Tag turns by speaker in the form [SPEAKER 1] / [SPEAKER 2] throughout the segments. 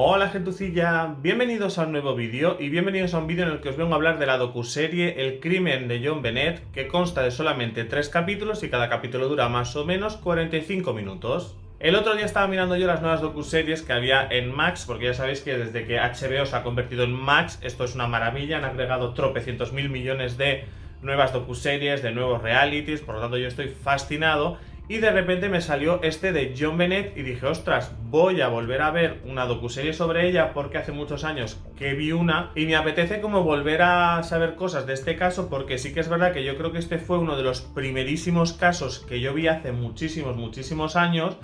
[SPEAKER 1] Hola gentucilla, bienvenidos a un nuevo vídeo y bienvenidos a un vídeo en el que os vengo a hablar de la docuserie El crimen de John Bennett, que consta de solamente 3 capítulos y cada capítulo dura más o menos 45 minutos. El otro día estaba mirando yo las nuevas docuseries que había en Max, porque ya sabéis que desde que HBO se ha convertido en Max, esto es una maravilla, han agregado tropecientos mil millones de nuevas docuseries, de nuevos realities, por lo tanto yo estoy fascinado. Y de repente me salió este de John Bennett y dije, ostras, voy a volver a ver una docuserie sobre ella porque hace muchos años que vi una y me apetece como volver a saber cosas de este caso, porque sí que es verdad que yo creo que este fue uno de los primerísimos casos que yo vi hace muchísimos años.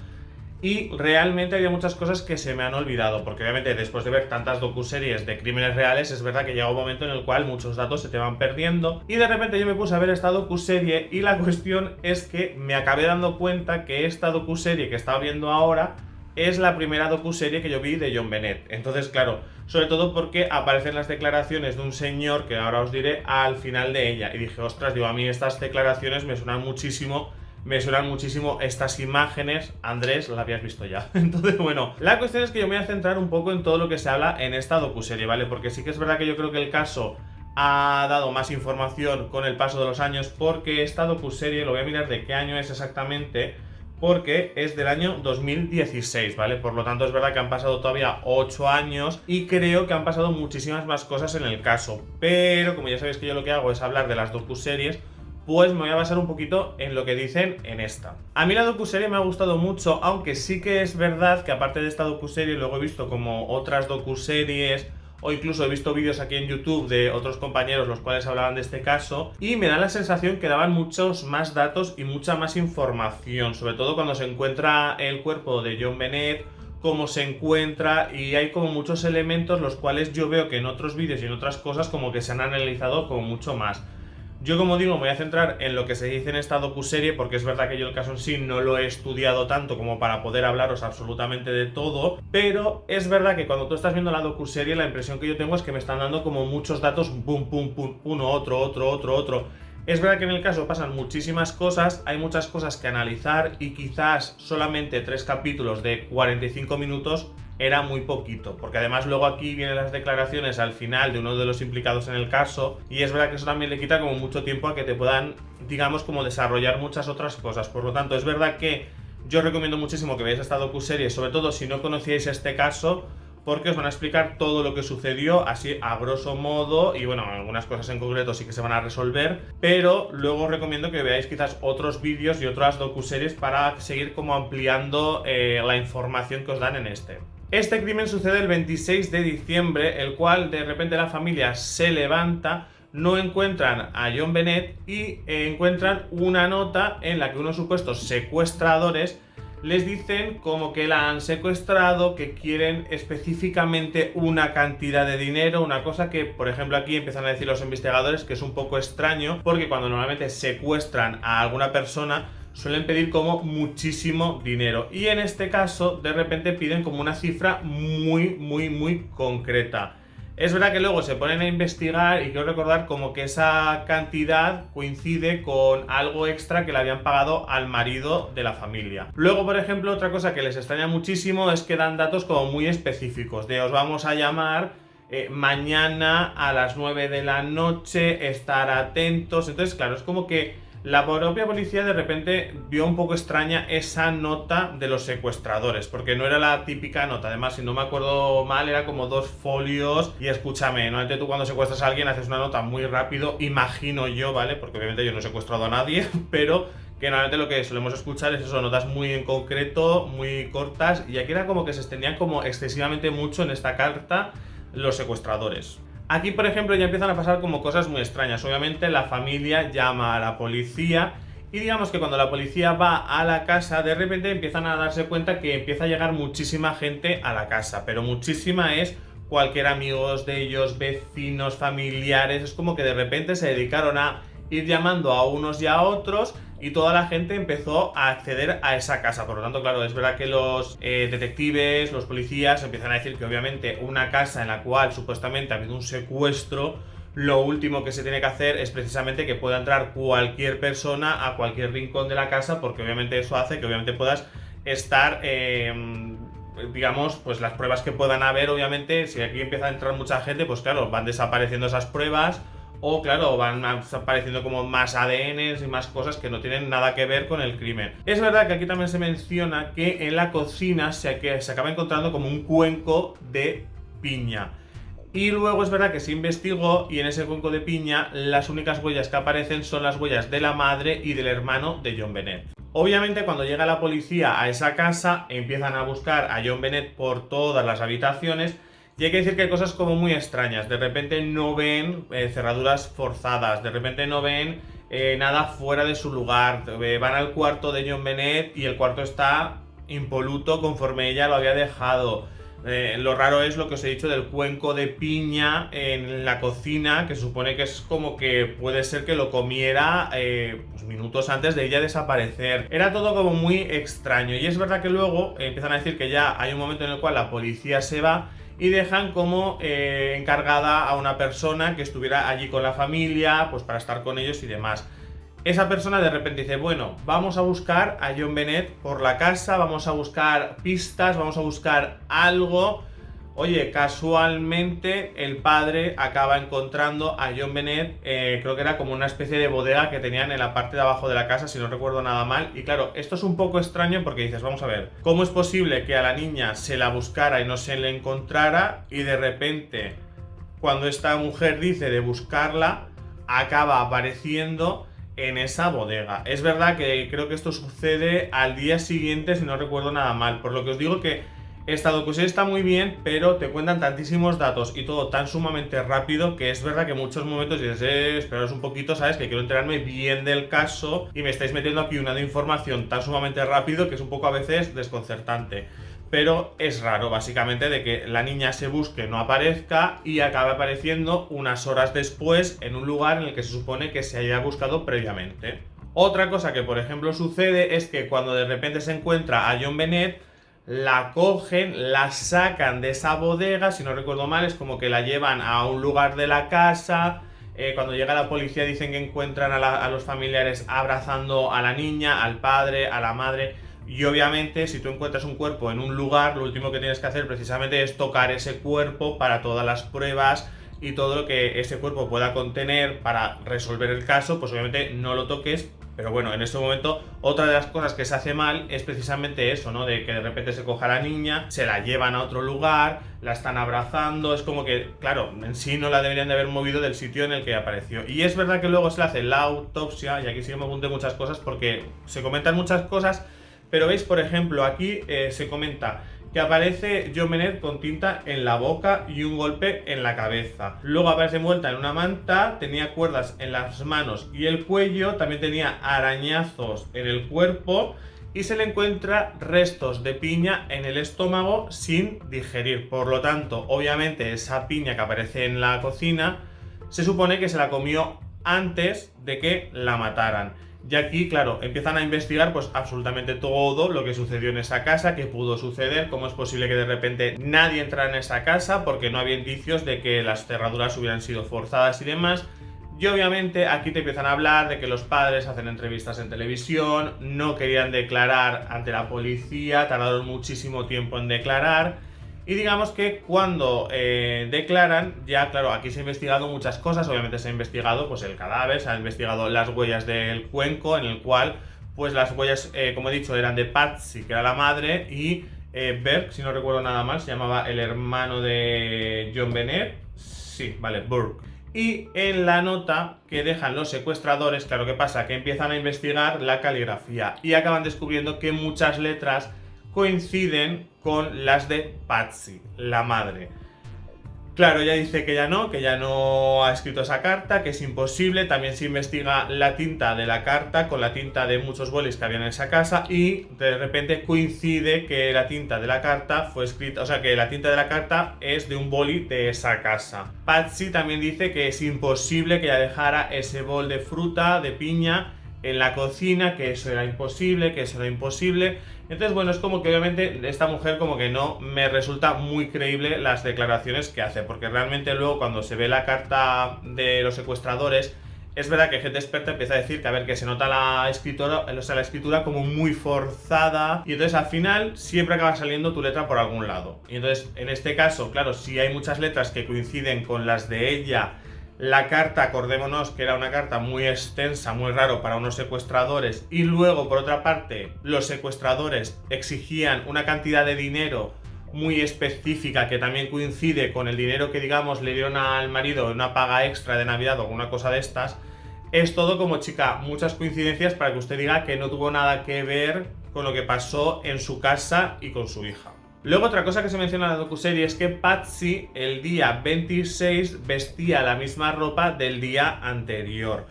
[SPEAKER 1] Y realmente había muchas cosas que se me han olvidado, porque obviamente después de ver tantas docuseries de crímenes reales, es verdad que llega un momento en el cual muchos datos se te van perdiendo. Y de repente yo me puse a ver esta docuserie y la cuestión es que me acabé dando cuenta que esta docuserie que estaba viendo ahora es la primera docuserie que yo vi de John Bennett. Entonces, claro, sobre todo porque aparecen las declaraciones de un señor que ahora os diré al final de ella. Y dije, ostras, digo, a mí estas declaraciones me suenan muchísimo estas imágenes. Andrés, la habías visto ya. Entonces, bueno, la cuestión es que yo me voy a centrar un poco en todo lo que se habla en esta docuserie, ¿vale? Porque sí que es verdad que yo creo que el caso ha dado más información con el paso de los años, porque esta docuserie, lo voy a mirar de qué año es exactamente, porque es del año 2016, ¿vale? Por lo tanto es verdad que han pasado todavía 8 años y creo que han pasado muchísimas más cosas en el caso. Pero como ya sabéis que yo lo que hago es hablar de las docuseries, pues me voy a basar un poquito en lo que dicen en esta. A mí la docuserie me ha gustado mucho, aunque sí que es verdad que aparte de esta docuserie luego he visto como otras docuseries o incluso he visto vídeos aquí en YouTube de otros compañeros los cuales hablaban de este caso y me da la sensación que daban muchos más datos y mucha más información, sobre todo cuando se encuentra el cuerpo de John Bennett, cómo se encuentra, y hay como muchos elementos los cuales yo veo que en otros vídeos y en otras cosas como que se han analizado como mucho más. Yo, como digo, me voy a centrar en lo que se dice en esta docuserie, porque es verdad que yo el caso en sí no lo he estudiado tanto como para poder hablaros absolutamente de todo, pero es verdad que cuando tú estás viendo la docuserie la impresión que yo tengo es que me están dando como muchos datos, pum, pum, pum, uno, otro. Es verdad que en el caso pasan muchísimas cosas, hay muchas cosas que analizar y quizás solamente 3 capítulos de 45 minutos era muy poquito, porque además luego aquí vienen las declaraciones al final de uno de los implicados en el caso y es verdad que eso también le quita como mucho tiempo a que te puedan, digamos, como desarrollar muchas otras cosas. Por lo tanto, es verdad que yo recomiendo muchísimo que veáis esta docuserie, sobre todo si no conocíais este caso, porque os van a explicar todo lo que sucedió así a grosso modo y bueno, algunas cosas en concreto sí que se van a resolver, pero luego os recomiendo que veáis quizás otros vídeos y otras docuseries para seguir como ampliando la información que os dan en este. Este crimen sucede el 26 de diciembre, el cual de repente la familia se levanta, no encuentran a John Bennett y encuentran una nota en la que unos supuestos secuestradores les dicen como que la han secuestrado, que quieren específicamente una cantidad de dinero, una cosa que, por ejemplo, aquí empiezan a decir los investigadores que es un poco extraño, porque cuando normalmente secuestran a alguna persona suelen pedir como muchísimo dinero, y en este caso de repente piden como una cifra muy concreta. Es verdad que luego se ponen a investigar y quiero recordar como que esa cantidad coincide con algo extra que le habían pagado al marido de la familia. Luego, por ejemplo, otra cosa que les extraña muchísimo es que dan datos como muy específicos, de os vamos a llamar mañana a las 9 de la noche, estar atentos. Entonces, claro, es como que la propia policía de repente vio un poco extraña esa nota de los secuestradores, porque no era la típica nota. Además, si no me acuerdo mal, era como 2 folios. Y escúchame, normalmente tú cuando secuestras a alguien haces una nota muy rápido, imagino yo, ¿vale? Porque obviamente yo no he secuestrado a nadie, pero que normalmente lo que solemos escuchar es eso, notas muy en concreto, muy cortas. Y aquí era como que se extendían como excesivamente mucho en esta carta los secuestradores. Aquí, por ejemplo, ya empiezan a pasar como cosas muy extrañas. Obviamente la familia llama a la policía y digamos que cuando la policía va a la casa, de repente empiezan a darse cuenta que empieza a llegar muchísima gente a la casa, pero muchísima es cualquier amigos de ellos, vecinos, familiares. Es como que de repente se dedicaron a ir llamando a unos y a otros y toda la gente empezó a acceder a esa casa. Por lo tanto, claro, es verdad que los detectives, los policías empiezan a decir que obviamente una casa en la cual supuestamente ha habido un secuestro, lo último que se tiene que hacer es precisamente que pueda entrar cualquier persona a cualquier rincón de la casa, porque obviamente eso hace que obviamente puedas estar digamos, pues las pruebas que puedan haber, obviamente, si aquí empieza a entrar mucha gente, pues claro, van desapareciendo esas pruebas o claro, van apareciendo como más ADNs y más cosas que no tienen nada que ver con el crimen. Es verdad que aquí también se menciona que en la cocina se acaba encontrando como un cuenco de piña. Y luego es verdad que se investigó y en ese cuenco de piña las únicas huellas que aparecen son las huellas de la madre y del hermano de John Bennett. Obviamente cuando llega la policía a esa casa empiezan a buscar a John Bennett por todas las habitaciones y hay que decir que hay cosas como muy extrañas. De repente no ven cerraduras forzadas, de repente no ven nada fuera de su lugar. Van al cuarto de John Bennett y el cuarto está impoluto conforme ella lo había dejado. Lo raro es lo que os he dicho del cuenco de piña en la cocina, que supone que es como que puede ser que lo comiera pues minutos antes de ella desaparecer. Era todo como muy extraño y es verdad que luego empiezan a decir que ya hay un momento en el cual la policía se va y dejan como encargada a una persona que estuviera allí con la familia, pues para estar con ellos y demás. Esa persona de repente dice, bueno, vamos a buscar a John Bennett por la casa, vamos a buscar pistas, vamos a buscar algo. Oye, casualmente el padre acaba encontrando a John Bennett, creo que era como una especie de bodega que tenían en la parte de abajo de la casa, si no recuerdo nada mal. Y claro, esto es un poco extraño porque dices, vamos a ver, ¿cómo es posible que a la niña se la buscara y no se le encontrara? Y de repente, cuando esta mujer dice de buscarla, acaba apareciendo en esa bodega. Es verdad que creo que esto sucede al día siguiente, si no recuerdo nada mal, por lo que os digo que esta docuserie está muy bien, pero te cuentan tantísimos datos y todo tan sumamente rápido que es verdad que en muchos momentos dices, esperaos un poquito, ¿sabes? Que quiero enterarme bien del caso y me estáis metiendo aquí una de información tan sumamente rápido que es un poco a veces desconcertante. Pero es raro, básicamente, de que la niña se busque, no aparezca y acabe apareciendo unas horas después en un lugar en el que se supone que se haya buscado previamente. Otra cosa que, por ejemplo, sucede es que cuando de repente se encuentra a John Bennett, la cogen, la sacan de esa bodega, si no recuerdo mal, es como que la llevan a un lugar de la casa. Cuando llega la policía dicen que encuentran a los familiares abrazando a la niña, al padre, a la madre. Y obviamente si tú encuentras un cuerpo en un lugar, lo último que tienes que hacer precisamente es tocar ese cuerpo para todas las pruebas y todo lo que ese cuerpo pueda contener para resolver el caso, pues obviamente no lo toques. Pero bueno, en ese momento otra de las cosas que se hace mal es precisamente eso, ¿no? De que de repente se coja a la niña, se la llevan a otro lugar, la están abrazando, es como que, claro, en sí no la deberían de haber movido del sitio en el que apareció. Y es verdad que luego se le hace la autopsia, y aquí sí que me apunté muchas cosas porque se comentan muchas cosas. Pero veis, por ejemplo, aquí se comenta que aparece John Bennett con tinta en la boca y un golpe en la cabeza. Luego aparece envuelta en una manta, tenía cuerdas en las manos y el cuello, también tenía arañazos en el cuerpo y se le encuentra restos de piña en el estómago sin digerir. Por lo tanto, obviamente esa piña que aparece en la cocina se supone que se la comió antes de que la mataran. Y aquí, claro, empiezan a investigar pues absolutamente todo lo que sucedió en esa casa, qué pudo suceder, cómo es posible que de repente nadie entrara en esa casa porque no había indicios de que las cerraduras hubieran sido forzadas y demás. Y obviamente aquí te empiezan a hablar de que los padres hacen entrevistas en televisión, no querían declarar ante la policía, tardaron muchísimo tiempo en declarar. Y digamos que cuando declaran, ya claro, aquí se ha investigado muchas cosas, obviamente se ha investigado pues el cadáver, se han investigado las huellas del cuenco, en el cual pues las huellas, como he dicho, eran de Patsy, que era la madre, y Burke, si no recuerdo nada mal, se llamaba el hermano de John Bennett, sí, vale, Burke. Y en la nota que dejan los secuestradores, claro, ¿qué pasa? Que empiezan a investigar la caligrafía y acaban descubriendo que muchas letras coinciden con las de Patsy, la madre. Claro, ella dice que ya no ha escrito esa carta, que es imposible. También se investiga la tinta de la carta con la tinta de muchos bolis que había en esa casa y de repente coincide que la tinta de la carta fue escrita, o sea que la tinta de la carta es de un boli de esa casa. Patsy también dice que es imposible que ella dejara ese bol de fruta, de piña, en la cocina, que eso era imposible, Entonces, bueno, es como que obviamente esta mujer como que no me resulta muy creíble las declaraciones que hace, porque realmente luego cuando se ve la carta de los secuestradores, es verdad que gente experta empieza a decir que a ver, que se nota la escritura, o sea, la escritura como muy forzada, y entonces al final siempre acaba saliendo tu letra por algún lado. Y entonces en este caso, claro, si hay muchas letras que coinciden con las de ella, la carta, acordémonos que era una carta muy extensa, muy raro para unos secuestradores, y luego por otra parte los secuestradores exigían una cantidad de dinero muy específica que también coincide con el dinero que, digamos, le dieron al marido en una paga extra de Navidad o alguna cosa de estas. Es todo como, chica, muchas coincidencias para que usted diga que no tuvo nada que ver con lo que pasó en su casa y con su hija. Luego, otra cosa que se menciona en la docuserie es que Patsy el día 26 vestía la misma ropa del día anterior.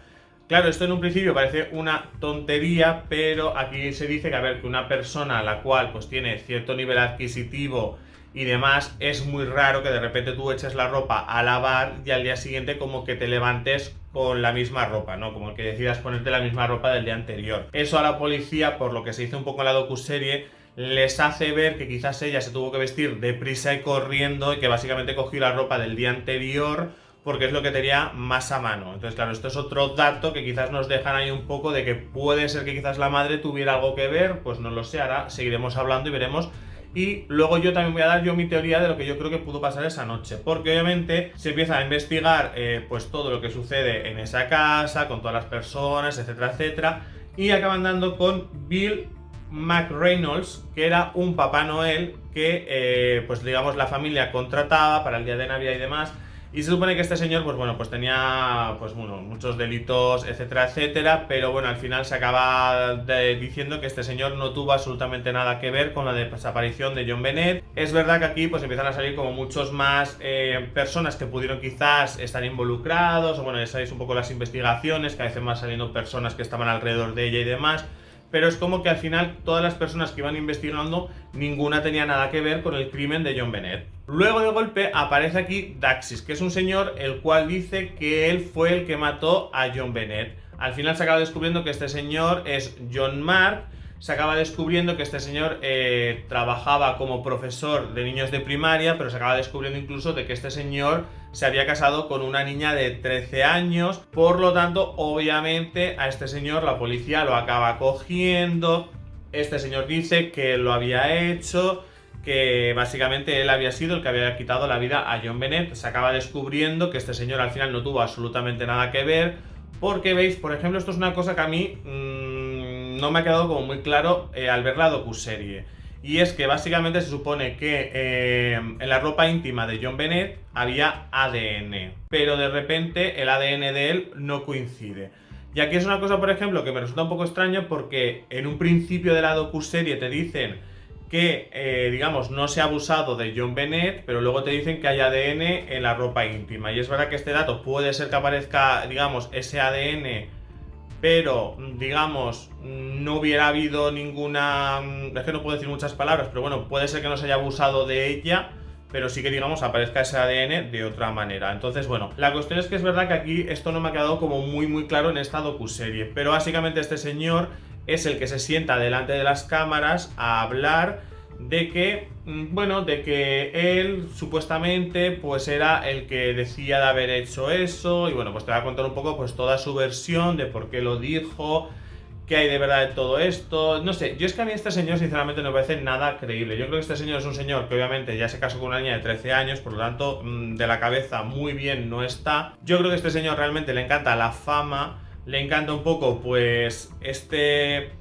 [SPEAKER 1] Claro, esto en un principio parece una tontería, pero aquí se dice que, a ver, que una persona a la cual pues tiene cierto nivel adquisitivo y demás, es muy raro que de repente tú eches la ropa a lavar y al día siguiente como que te levantes con la misma ropa, ¿no? Como que decidas ponerte la misma ropa del día anterior. Eso a la policía, por lo que se dice un poco en la docuserie, les hace ver que quizás ella se tuvo que vestir deprisa y corriendo y que básicamente cogió la ropa del día anterior porque es lo que tenía más a mano. Entonces, claro, esto es otro dato que quizás nos dejan ahí un poco de que puede ser que quizás la madre tuviera algo que ver, pues no lo sé, ahora seguiremos hablando y veremos. Y luego yo también voy a dar mi teoría de lo que yo creo que pudo pasar esa noche, porque obviamente se empieza a investigar pues todo lo que sucede en esa casa, con todas las personas, etcétera, etcétera, y acaban dando con Bill McReynolds, que era un Papá Noel que pues digamos la familia contrataba para el día de Navidad y demás. Y se supone que este señor, pues bueno, pues tenía pues bueno, muchos delitos, etcétera, etcétera, pero bueno, al final se acaba diciendo que este señor no tuvo absolutamente nada que ver con la desaparición de John Bennett. Es verdad que aquí pues empiezan a salir como muchos más personas que pudieron quizás estar involucrados, o bueno, ya sabéis un poco las investigaciones, que a veces van saliendo personas que estaban alrededor de ella y demás. Pero es como que al final todas las personas que iban investigando, ninguna tenía nada que ver con el crimen de John Bennett. Luego de golpe aparece aquí Daxis, que es un señor el cual dice que él fue el que mató a John Bennett. Al final se acaba descubriendo que este señor es John Mark. Se acaba descubriendo que este señor trabajaba como profesor de niños de primaria, pero se acaba descubriendo incluso de que este señor se había casado con una niña de 13 años. Por lo tanto, obviamente, a este señor la policía lo acaba cogiendo. Este señor dice que lo había hecho, que básicamente él había sido el que había quitado la vida a John Bennett. Se acaba descubriendo que este señor al final no tuvo absolutamente nada que ver, porque veis, por ejemplo, esto es una cosa que a mí no me ha quedado como muy claro al ver la docuserie. Y es que básicamente se supone que en la ropa íntima de John Bennett había ADN, pero de repente el ADN de él no coincide. Y aquí es una cosa, por ejemplo, que me resulta un poco extraño, porque en un principio de la docuserie te dicen que, digamos, no se ha abusado de John Bennett, pero luego te dicen que hay ADN en la ropa íntima. Y es verdad que este dato puede ser que aparezca, digamos, ese ADN, pero, digamos, no hubiera habido ninguna... Es que no puedo decir muchas palabras, pero bueno, puede ser que no se haya abusado de ella, pero sí que, digamos, aparezca ese ADN de otra manera. Entonces, bueno, la cuestión es que es verdad que aquí esto no me ha quedado como muy claro en esta docuserie, pero básicamente este señor es el que se sienta delante de las cámaras a hablar de que, bueno, de que él supuestamente pues era el que decía de haber hecho eso. Y bueno, pues te voy a contar un poco pues toda su versión de por qué lo dijo, qué hay de verdad de todo esto. No sé, yo es que a mí este señor sinceramente no me parece nada creíble. Yo creo que este señor es un señor que obviamente ya se casó con una niña de 13 años, por lo tanto de la cabeza muy bien no está. Yo creo que este señor realmente le encanta la fama, le encanta un poco pues este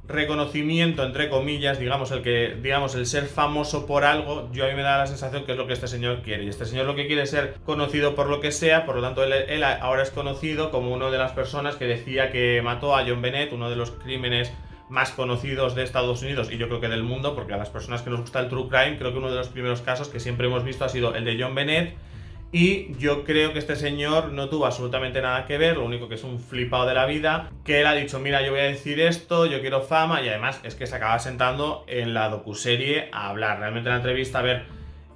[SPEAKER 1] reconocimiento, entre comillas, digamos, el ser famoso por algo. Yo a mí me da la sensación que es lo que este señor quiere, y este señor lo que quiere es ser conocido por lo que sea. Por lo tanto él ahora es conocido como una de las personas que decía que mató a John Bennett, uno de los crímenes más conocidos de Estados Unidos y yo creo que del mundo, porque a las personas que nos gusta el true crime, creo que uno de los primeros casos que siempre hemos visto ha sido el de John Bennett. Y yo creo que este señor no tuvo absolutamente nada que ver, lo único que es un flipado de la vida, que él ha dicho, mira, yo voy a decir esto, yo quiero fama, y además es que se acaba sentando en la docuserie a hablar. Realmente la entrevista, a ver,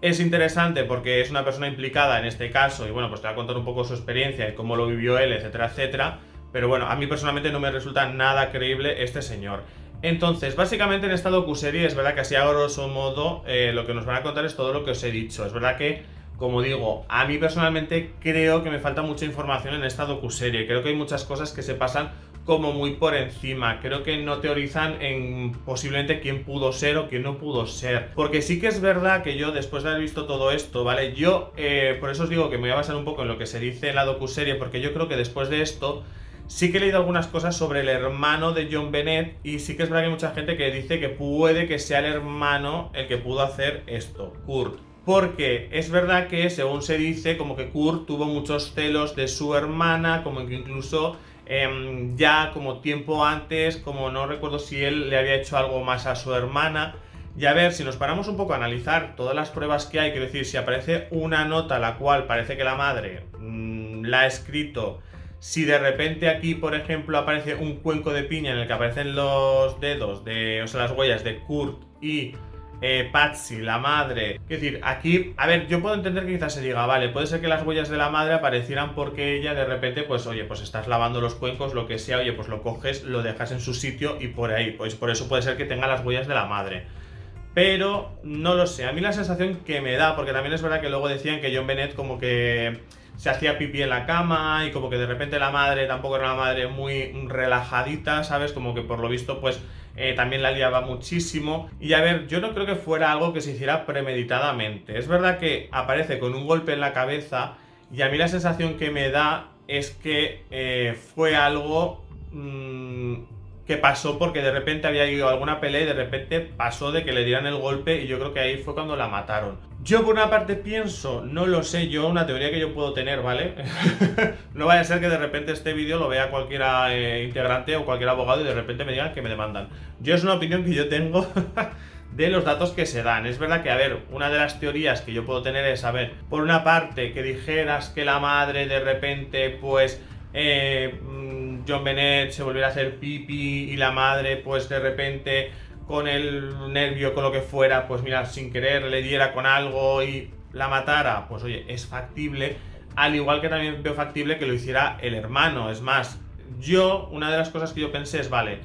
[SPEAKER 1] es interesante porque es una persona implicada en este caso, y bueno, pues te voy a contar un poco su experiencia y cómo lo vivió él, etcétera, etcétera. Pero bueno, a mí personalmente no me resulta nada creíble este señor. Entonces, básicamente en esta docuserie es verdad que así a grosso modo lo que nos van a contar es todo lo que os he dicho. Es verdad que como digo, a mí personalmente creo que me falta mucha información en esta docuserie. Creo que hay muchas cosas que se pasan como muy por encima. Creo que no teorizan en posiblemente quién pudo ser o quién no pudo ser. Porque sí que es verdad que yo, después de haber visto todo esto, ¿vale? Yo, por eso os digo que me voy a basar un poco en lo que se dice en la docuserie, porque yo creo que después de esto sí que he leído algunas cosas sobre el hermano de John Bennett, y sí que es verdad que hay mucha gente que dice que puede que sea el hermano el que pudo hacer esto, Kurt. Porque es verdad que, según se dice, como que Kurt tuvo muchos celos de su hermana, como que incluso ya como tiempo antes, como no recuerdo si él le había hecho algo más a su hermana. Y a ver, si nos paramos un poco a analizar todas las pruebas que hay, quiero decir, si aparece una nota la cual parece que la madre la ha escrito, si de repente aquí, por ejemplo, aparece un cuenco de piña en el que aparecen los dedos, o sea, las huellas de Kurt y Patsy, la madre. Es decir, aquí, a ver, yo puedo entender que quizás se diga, vale, puede ser que las huellas de la madre aparecieran porque ella de repente, pues oye, pues estás lavando los cuencos, lo que sea, oye, pues lo coges, lo dejas en su sitio y por ahí, pues por eso puede ser que tenga las huellas de la madre. Pero no lo sé, a mí la sensación que me da, porque también es verdad que luego decían que John Bennett como que se hacía pipí en la cama y como que de repente la madre tampoco era una madre muy relajadita, ¿sabes? Como que por lo visto pues también la liaba muchísimo. Y a ver, yo no creo que fuera algo que se hiciera premeditadamente. Es verdad que aparece con un golpe en la cabeza y a mí la sensación que me da es que fue algo que pasó porque de repente había ido a alguna pelea y de repente pasó de que le dieran el golpe, y yo creo que ahí fue cuando la mataron. Yo por una parte pienso, no lo sé, yo una teoría que yo puedo tener, ¿vale? No vaya a ser que de repente este vídeo lo vea cualquier integrante o cualquier abogado y de repente me digan que me demandan. Yo es una opinión que yo tengo de los datos que se dan. Es verdad que, a ver, una de las teorías que yo puedo tener es, a ver, por una parte que dijeras que la madre de repente pues John Bennett se volviera a hacer pipi y la madre pues de repente con el nervio, con lo que fuera, pues mira, sin querer le diera con algo y la matara, pues oye, es factible. Al igual que también veo factible que lo hiciera el hermano. Es más, una de las cosas que yo pensé es, vale,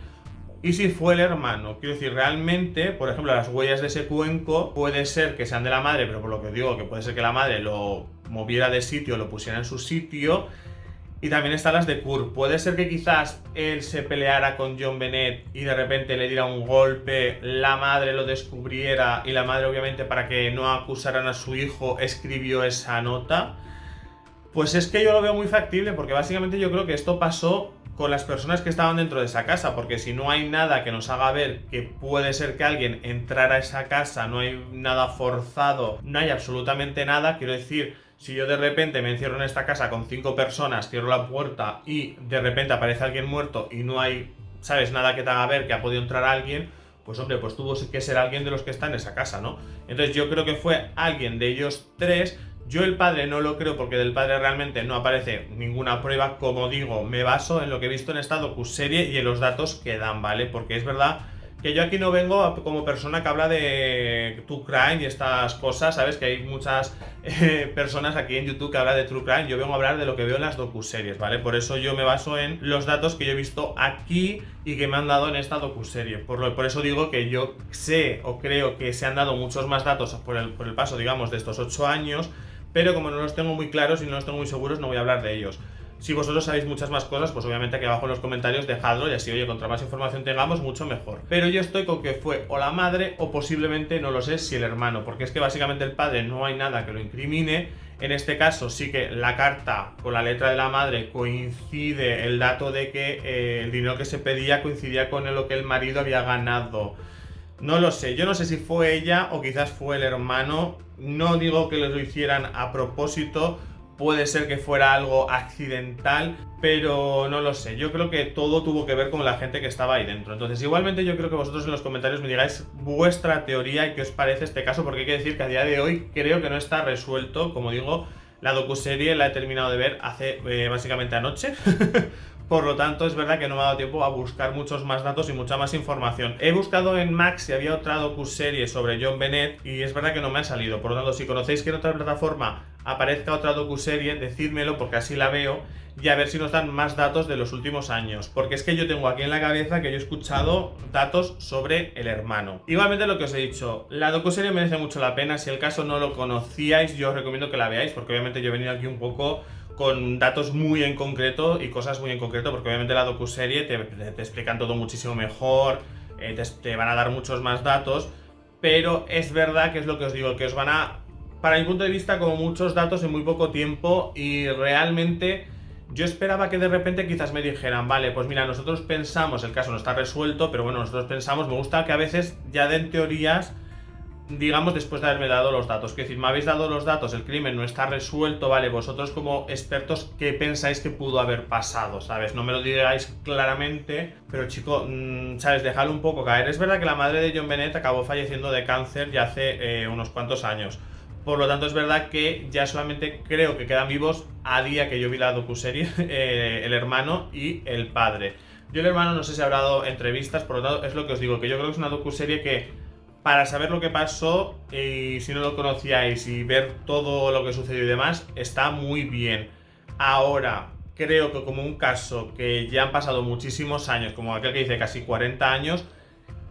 [SPEAKER 1] ¿y si fue el hermano? Quiero decir, realmente, por ejemplo, las huellas de ese cuenco puede ser que sean de la madre, pero por lo que os digo, que puede ser que la madre lo moviera de sitio, lo pusiera en su sitio. Y también están las de Kurt. Puede ser que quizás él se peleara con John Bennett y de repente le diera un golpe, la madre lo descubriera y la madre, obviamente, para que no acusaran a su hijo, escribió esa nota. Pues es que yo lo veo muy factible, porque básicamente yo creo que esto pasó con las personas que estaban dentro de esa casa, porque si no hay nada que nos haga ver que puede ser que alguien entrara a esa casa, no hay nada forzado, no hay absolutamente nada, quiero decir, si yo de repente me encierro en esta casa con 5 personas, cierro la puerta y de repente aparece alguien muerto y no hay, ¿sabes?, nada que te haga ver que ha podido entrar alguien, pues hombre, pues tuvo que ser alguien de los que está en esa casa, ¿no? Entonces yo creo que fue alguien de ellos tres. Yo el padre no lo creo, porque del padre realmente no aparece ninguna prueba. Como digo, me baso en lo que he visto en esta docuserie y en los datos que dan, ¿vale? Porque es verdad que yo aquí no vengo como persona que habla de True Crime y estas cosas, ¿sabes? Que hay muchas personas aquí en YouTube que hablan de True Crime. Yo vengo a hablar de lo que veo en las docuseries, ¿vale? Por eso yo me baso en los datos que yo he visto aquí y que me han dado en esta docuserie. Por eso digo que yo sé o creo que se han dado muchos más datos por el paso, digamos, de estos 8 años, pero como no los tengo muy claros y no los tengo muy seguros, no voy a hablar de ellos. Si vosotros sabéis muchas más cosas, pues obviamente aquí abajo en los comentarios dejadlo, y así, oye, contra más información tengamos, mucho mejor. Pero yo estoy con que fue o la madre o posiblemente, no lo sé, si el hermano, porque es que básicamente el padre no hay nada que lo incrimine. En este caso sí que la carta con la letra de la madre coincide el dato de que el dinero que se pedía coincidía con lo que el marido había ganado. No lo sé, yo no sé si fue ella o quizás fue el hermano. No digo que lo hicieran a propósito, puede ser que fuera algo accidental, pero no lo sé. Yo creo que todo tuvo que ver con la gente que estaba ahí dentro. Entonces, igualmente yo creo que vosotros en los comentarios me digáis vuestra teoría y qué os parece este caso, porque hay que decir que a día de hoy creo que no está resuelto. Como digo, la docuserie la he terminado de ver hace básicamente anoche. Por lo tanto, es verdad que no me ha dado tiempo a buscar muchos más datos y mucha más información. He buscado en Max si había otra docuserie sobre John Bennett y es verdad que no me ha salido. Por lo tanto, si conocéis que en otra plataforma aparezca otra docuserie, decídmelo porque así la veo y a ver si nos dan más datos de los últimos años. Porque es que yo tengo aquí en la cabeza que yo he escuchado datos sobre el hermano. Igualmente lo que os he dicho, la docuserie merece mucho la pena. Si el caso no lo conocíais, yo os recomiendo que la veáis porque obviamente yo he venido aquí un poco con datos muy en concreto y cosas muy en concreto porque obviamente la docuserie te explican todo muchísimo mejor, te van a dar muchos más datos, pero es verdad que es lo que os digo, que os van a, para mi punto de vista, como muchos datos en muy poco tiempo y realmente yo esperaba que de repente quizás me dijeran, vale, pues mira, nosotros pensamos, el caso no está resuelto, pero bueno, nosotros pensamos, me gusta que a veces ya den teorías, digamos, después de haberme dado los datos. Es decir, me habéis dado los datos, el crimen no está resuelto, vale, vosotros como expertos, ¿qué pensáis que pudo haber pasado? ¿Sabes? No me lo digáis claramente, pero chico, ¿sabes? Dejadlo un poco caer. Es verdad que la madre de John Bennett acabó falleciendo de cáncer ya hace unos cuantos años. Por lo tanto, es verdad que ya solamente creo que quedan vivos a día que yo vi la docuserie el hermano y el padre. Yo el hermano no sé si habrá dado entrevistas, por lo tanto, es lo que os digo, que yo creo que es una docuserie que para saber lo que pasó y si no lo conocíais y ver todo lo que sucedió y demás, está muy bien. Ahora, creo que como un caso que ya han pasado muchísimos años, como aquel que dice casi 40 años,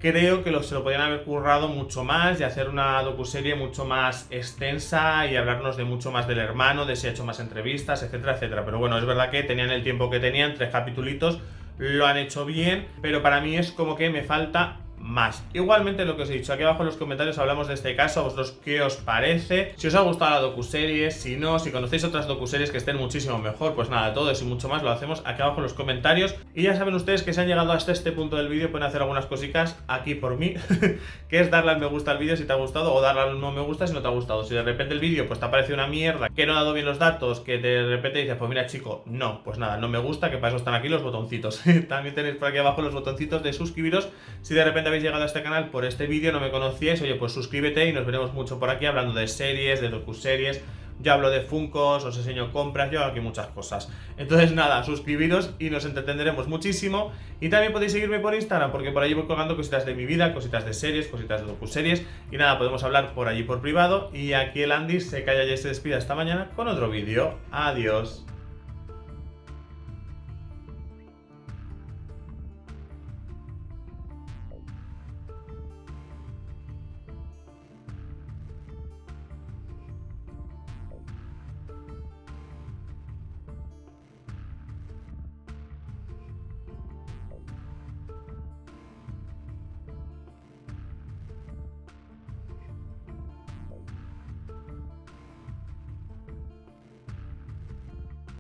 [SPEAKER 1] creo que se lo podían haber currado mucho más y hacer una docuserie mucho más extensa y hablarnos de mucho más del hermano, de si ha hecho más entrevistas, etcétera, etcétera. Pero bueno, es verdad que tenían el tiempo que tenían, 3 capitulitos, lo han hecho bien, pero para mí es como que me falta más. Igualmente lo que os he dicho, aquí abajo en los comentarios hablamos de este caso, a vosotros qué os parece, si os ha gustado la docuserie, si no, si conocéis otras docuseries que estén muchísimo mejor, pues nada, todo eso y mucho más lo hacemos aquí abajo en los comentarios. Y ya saben ustedes que si han llegado hasta este punto del vídeo pueden hacer algunas cositas aquí por mí, que es darle al me gusta al vídeo si te ha gustado o darle al no me gusta si no te ha gustado. Si de repente el vídeo pues te ha parecido una mierda, que no ha dado bien los datos, que de repente dices, pues mira chico, no, pues nada, no me gusta, que para eso están aquí los botoncitos. También tenéis por aquí abajo los botoncitos de suscribiros si de repente habéis llegado a este canal por este vídeo, no me conocíais, oye, pues suscríbete y nos veremos mucho por aquí hablando de series, de docuseries. Yo hablo de Funkos, os enseño compras, yo hago aquí muchas cosas. Entonces nada, suscribiros y nos entretendremos muchísimo. Y también podéis seguirme por Instagram, porque por allí voy colgando cositas de mi vida, cositas de series, cositas de docuseries. Y nada, podemos hablar por allí por privado. Y aquí el Andy se calla y se despide hasta mañana con otro vídeo. Adiós.